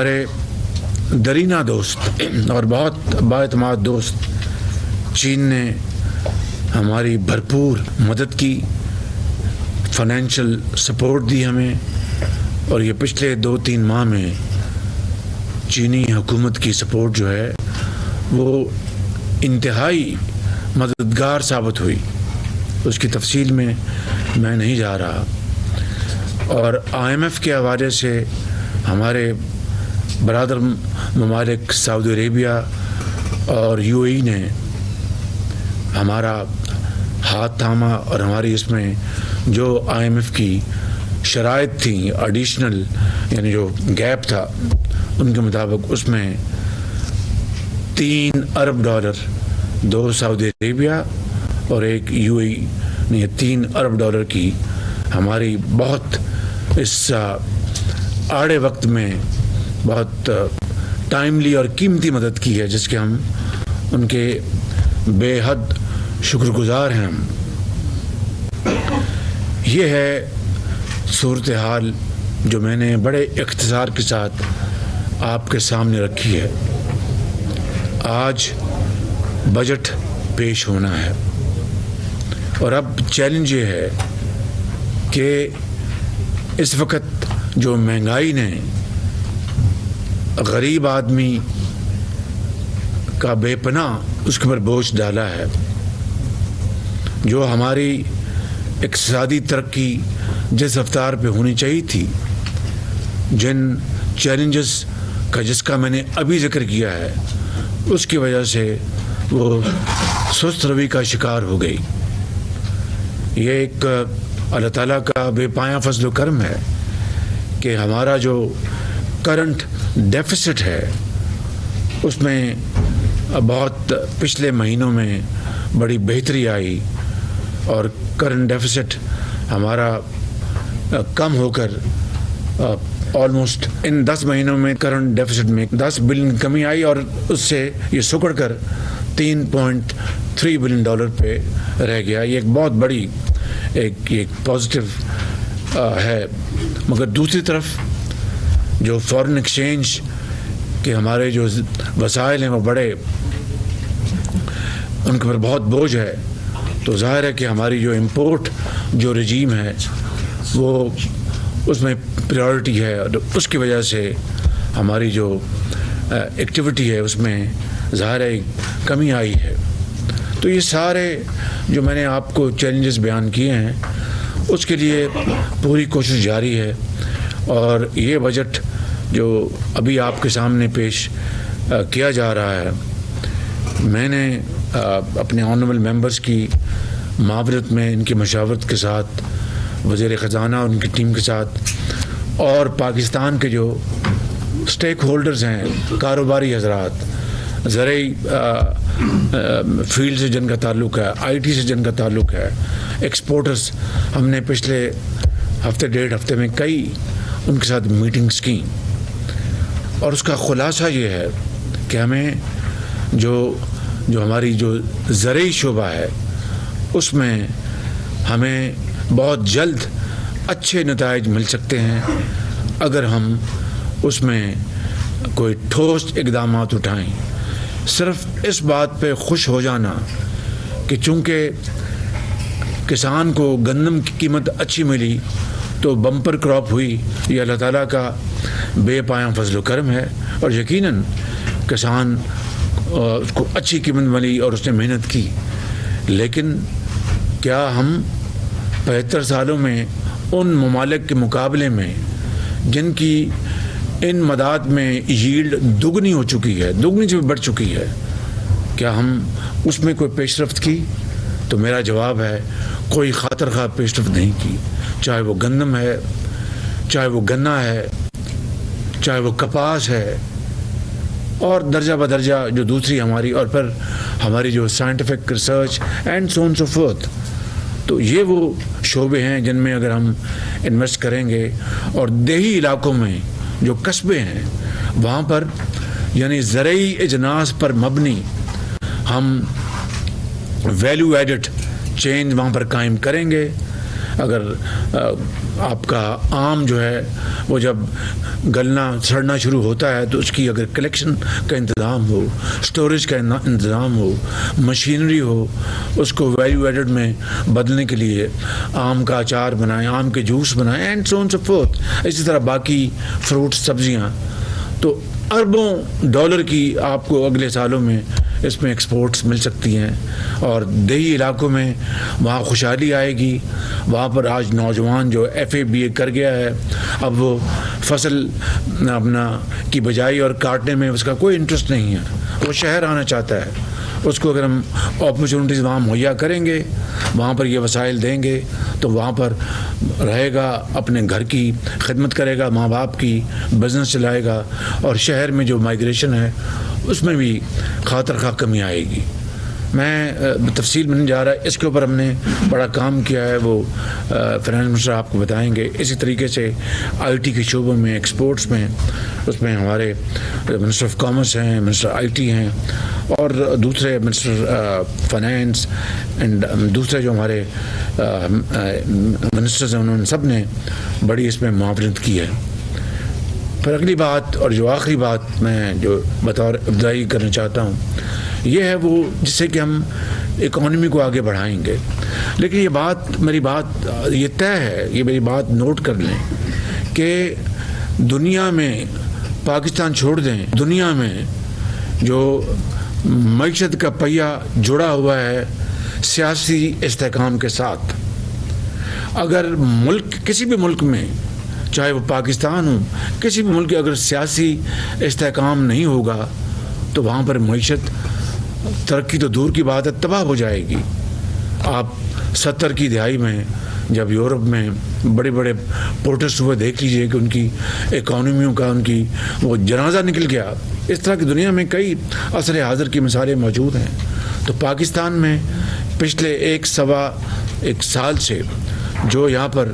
ہمارے درینہ دوست اور بہت بااعتماد دوست چین نے ہماری بھرپور مدد کی، فائنینشیل سپورٹ دی ہمیں، اور یہ پچھلے 2-3 ماہ میں چینی حکومت کی سپورٹ جو ہے وہ انتہائی مددگار ثابت ہوئی. اس کی تفصیل میں نہیں جا رہا. اور IMF کے حوالے سے ہمارے برادر ممالک سعودی عربیہ اور UAE نے ہمارا ہاتھ تھاما، اور ہماری اس میں جو IMF کی شرائط تھیں ایڈیشنل، یعنی جو گیپ تھا ان کے مطابق، اس میں $3 ارب، 2 سعودی عربیہ اور 1 UAE نے $3 ارب کی ہماری بہت اس آڑے وقت میں بہت ٹائملی اور قیمتی مدد کی ہے، جس کے ہم ان کے بے حد شکر گزار ہیں. ہم یہ ہے صورتحال جو میں نے بڑے اختصار کے ساتھ آپ کے سامنے رکھی ہے. آج بجٹ پیش ہونا ہے، اور اب چیلنج یہ ہے کہ اس وقت جو مہنگائی نے غریب آدمی کا بے پناہ اس کے اوپر بوجھ ڈالا ہے، جو ہماری اقتصادی ترقی جس رفتار پہ ہونی چاہیے تھی، جن چیلنجز کا جس کا میں نے ابھی ذکر کیا ہے، اس کی وجہ سے وہ سست روی کا شکار ہو گئی. یہ ایک اللہ تعالیٰ کا بے پایاں فضل و کرم ہے کہ ہمارا جو کرنٹ ڈیفیسٹ ہے اس میں بہت پچھلے مہینوں میں بڑی بہتری آئی، اور کرنٹ ڈیفیسٹ ہمارا کم ہو کر آلموسٹ ان 10 مہینوں میں کرنٹ ڈیفیسٹ میں 10 بلین کمی آئی، اور اس سے یہ سکڑ کر $3.3 بلین پہ رہ گیا. یہ ایک بہت بڑی ایک پازیٹیو ہے. مگر دوسری طرف جو فارن ایکسچینج کے ہمارے جو وسائل ہیں وہ بڑے، ان کے اوپر بہت بوجھ ہے. تو ظاہر ہے کہ ہماری جو امپورٹ جو رجیم ہے وہ اس میں پریورٹی ہے، اور اس کی وجہ سے ہماری جو ایکٹیویٹی ہے اس میں ظاہر ہے کمی آئی ہے. تو یہ سارے جو میں نے آپ کو چیلنجز بیان کیے ہیں اس کے لیے پوری کوشش جاری ہے. اور یہ بجٹ جو ابھی آپ کے سامنے پیش کیا جا رہا ہے، میں نے اپنے آنریبل ممبرز کی معاونت میں، ان کی مشاورت کے ساتھ، وزیر خزانہ اور ان کی ٹیم کے ساتھ، اور پاکستان کے جو سٹیک ہولڈرز ہیں، کاروباری حضرات، زرعی فیلڈ سے جن کا تعلق ہے، IT سے جن کا تعلق ہے، ایکسپورٹرز، ہم نے پچھلے ہفتے 1.5 ہفتے میں کئی ان کے ساتھ میٹنگز کی. اور اس کا خلاصہ یہ ہے کہ ہمیں جو ہماری جو زرعی شعبہ ہے اس میں ہمیں بہت جلد اچھے نتائج مل سکتے ہیں اگر ہم اس میں کوئی ٹھوس اقدامات اٹھائیں. صرف اس بات پہ خوش ہو جانا کہ چونکہ کسان کو گندم کی قیمت اچھی ملی تو بمپر کراپ ہوئی، یہ اللہ تعالیٰ کا بے پایاں فضل و کرم ہے. اور یقیناً کسان اس کو اچھی قیمت ملی اور اس نے محنت کی. لیکن کیا ہم 75 سالوں میں ان ممالک کے مقابلے میں جن کی ان مداد میں ییلڈ دگنی ہو چکی ہے، دگنی سے بھی بڑھ چکی ہے، کیا ہم اس میں کوئی پیش رفت کی؟ تو میرا جواب ہے کوئی خاطر خواہ پیش رفت نہیں کی. چاہے وہ گندم ہے، چاہے وہ گنا ہے، چاہے وہ کپاس ہے، اور درجہ بدرجہ جو دوسری ہماری، اور پھر ہماری جو scientific research and so on so forth. تو یہ وہ شعبے ہیں جن میں اگر ہم انویسٹ کریں گے، اور دیہی علاقوں میں جو قصبے ہیں وہاں پر یعنی زرعی اجناس پر مبنی ہم ویلیو ایڈڈ چین وہاں پر قائم کریں گے، اگر آپ کا آم جو ہے وہ جب گلنا سڑنا شروع ہوتا ہے تو اس کی اگر کلیکشن کا انتظام ہو، سٹوریج کا انتظام ہو، مشینری ہو، اس کو ویلیو ایڈڈ میں بدلنے کے لیے آم کا اچار بنائیں، آم کے جوس بنائیں، and so on so forth, اسی طرح باقی فروٹ سبزیاں، تو اربوں ڈالر کی آپ کو اگلے سالوں میں اس میں ایکسپورٹس مل سکتی ہیں. اور دیہی علاقوں میں وہاں خوشحالی آئے گی. وہاں پر آج نوجوان جو FA BA کر گیا ہے، اب وہ فصل اپنا کی بجائی اور کاٹنے میں اس کا کوئی انٹرسٹ نہیں ہے، وہ شہر آنا چاہتا ہے. اس کو اگر ہم اپرچونیٹیز وہاں مہیا کریں گے، وہاں پر یہ وسائل دیں گے تو وہاں پر رہے گا، اپنے گھر کی خدمت کرے گا، ماں باپ کی بزنس چلائے گا، اور شہر میں جو مائیگریشن ہے اس میں بھی خاطر خواہ کمی آئے گی. میں تفصیل میں نہیں جا رہا، اس کے اوپر ہم نے بڑا کام کیا ہے، وہ فائنانس منسٹر آپ کو بتائیں گے. اسی طریقے سے IT کے شعبوں میں، ایکسپورٹس میں، اس میں ہمارے منسٹر آف کامرس ہیں، منسٹر IT ہیں، اور دوسرے منسٹر فائنانس اینڈ دوسرے جو ہمارے منسٹرز ہیں، انہوں نے سب نے بڑی اس میں معاونت کی ہے. پھر اگلی بات اور جو آخری بات میں جو بطور ابتدائی کرنا چاہتا ہوں یہ ہے، وہ جس سے کہ ہم اکانومی کو آگے بڑھائیں گے. لیکن یہ بات میری بات یہ طے ہے، یہ میری بات نوٹ کر لیں کہ دنیا میں، پاکستان چھوڑ دیں، دنیا میں جو معیشت کا پہیہ جڑا ہوا ہے سیاسی استحکام کے ساتھ. اگر ملک، کسی بھی ملک میں، چاہے وہ پاکستان ہو، کسی بھی ملک کے اگر سیاسی استحکام نہیں ہوگا تو وہاں پر معیشت، ترقی تو دور کی بات ہے، تباہ ہو جائے گی. آپ 70 کی دہائی میں جب یورپ میں بڑے بڑے پروٹیسٹ ہوئے، دیکھ لیجئے کہ ان کی اکانومیوں کا، ان کی وہ جنازہ نکل گیا. اس طرح کی دنیا میں کئی عصر حاضر کی مثالیں موجود ہیں. تو پاکستان میں پچھلے ایک سال سے جو یہاں پر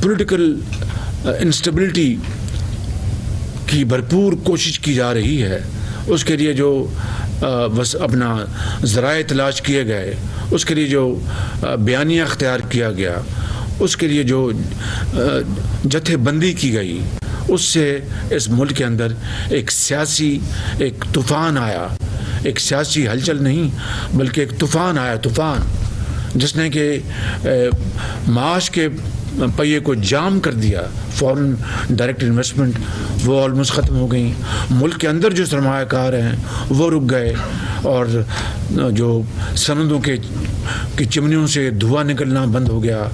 پولیٹیکل انسٹیبلٹی کی بھرپور کوشش کی جا رہی ہے، اس کے لیے جو بس اپنا ذرائع تلاش کیے گئے، اس کے لیے جو بیانیہ اختیار کیا گیا، اس کے لیے جو جتھے بندی کی گئی، اس سے اس ملک کے اندر ایک سیاسی ایک طوفان آیا. ایک سیاسی ہلچل نہیں بلکہ ایک طوفان آیا، طوفان جس نے کہ معاش کے پہیے کو جام کر دیا. فورن ڈائریکٹ انویسٹمنٹ وہ آلموسٹ ختم ہو گئیں. ملک کے اندر جو سرمایہ کار ہیں وہ رک گئے، اور جو سندوں کی چمنیوں سے دھواں نکلنا بند ہو گیا.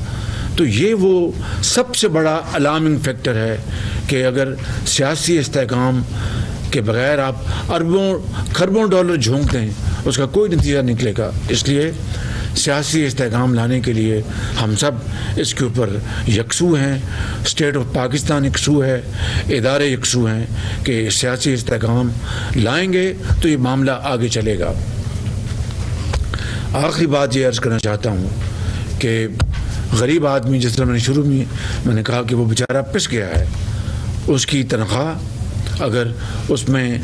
تو یہ وہ سب سے بڑا الارمنگ فیکٹر ہے کہ اگر سیاسی استحکام کے بغیر آپ اربوں کھربوں ڈالر جھونک دیں، اس کا کوئی نتیجہ نکلے گا. اس لیے سیاسی استحکام لانے کے لیے ہم سب اس کے اوپر یکسو ہیں. اسٹیٹ آف پاکستان یکسو ہے، ادارے یکسو ہیں کہ سیاسی استحکام لائیں گے تو یہ معاملہ آگے چلے گا. آخری بات یہ عرض کرنا چاہتا ہوں کہ غریب آدمی، جس طرح میں نے شروع میں نے کہا کہ وہ بیچارہ پس گیا ہے، اس کی تنخواہ اگر اس میں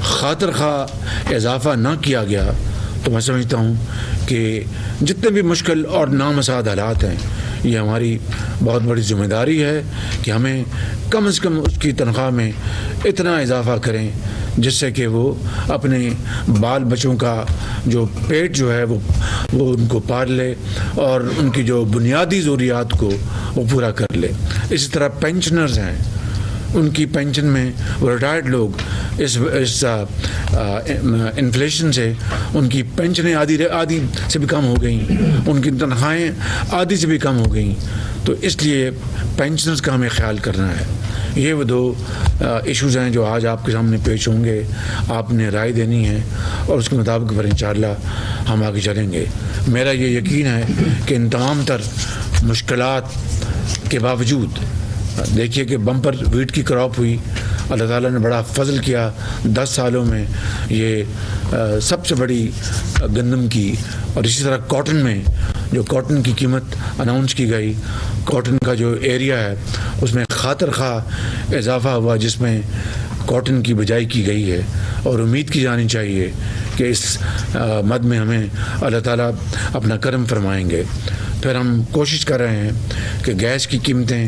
خاطر خواہ اضافہ نہ کیا گیا تو میں سمجھتا ہوں کہ جتنے بھی مشکل اور نامساعد حالات ہیں، یہ ہماری بہت بڑی ذمہ داری ہے کہ ہمیں کم از کم اس کی تنخواہ میں اتنا اضافہ کریں جس سے کہ وہ اپنے بال بچوں کا جو پیٹ جو ہے وہ ان کو پال لے اور ان کی جو بنیادی ضروریات کو وہ پورا کر لے. اسی طرح پینشنرز ہیں، ان کی پینشن میں وہ ریٹائرڈ لوگ اس انفلیشن سے ان کی پینشنیں آدھی سے بھی کم ہو گئیں، ان کی تنخواہیں آدھی سے بھی کم ہو گئیں. تو اس لیے پینشنرز کا ہمیں خیال کرنا ہے. یہ وہ دو ایشوز ہیں جو آج آپ کے سامنے پیش ہوں گے. آپ نے رائے دینی ہے اور اس کے مطابق پر انشاءاللہ ہم آگے چلیں گے. میرا یہ یقین ہے کہ ان تمام تر مشکلات کے باوجود، دیکھیے کہ بمپر ویٹ کی کراپ ہوئی، اللہ تعالیٰ نے بڑا فضل کیا. 10 سالوں میں یہ سب سے بڑی گندم کی، اور اسی طرح کاٹن میں جو کاٹن کی قیمت اناؤنس کی گئی، کاٹن کا جو ایریا ہے اس میں خاطر خواہ اضافہ ہوا جس میں کاٹن کی بجائی کی گئی ہے. اور امید کی جانی چاہیے کہ اس مد میں ہمیں اللہ تعالیٰ اپنا کرم فرمائیں گے. پھر ہم کوشش کر رہے ہیں کہ گیس کی قیمتیں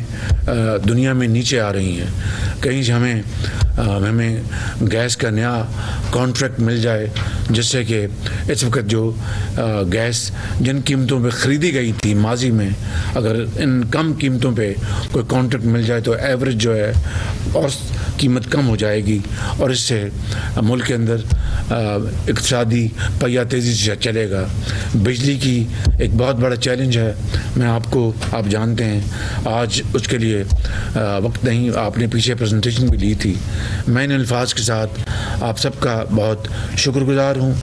دنیا میں نیچے آ رہی ہیں، کہیں سے ہمیں گیس کا نیا کانٹریکٹ مل جائے، جس سے کہ اس وقت جو گیس جن قیمتوں پہ خریدی گئی تھی ماضی میں، اگر ان کم قیمتوں پہ کوئی کانٹریکٹ مل جائے تو ایوریج جو ہے اور قیمت کم ہو جائے گی، اور اس سے ملک کے اندر اقتصادی پہیہ تیزی سے چلے گا۔ بجلی کی ایک بہت بڑا چیلنج ہے، آپ جانتے ہیں، آج اس کے لیے وقت نہیں، آپ نے پیچھے پریزنٹیشن بھی لی تھی۔ میں ان الفاظ کے ساتھ آپ سب کا بہت شکر گزار ہوں۔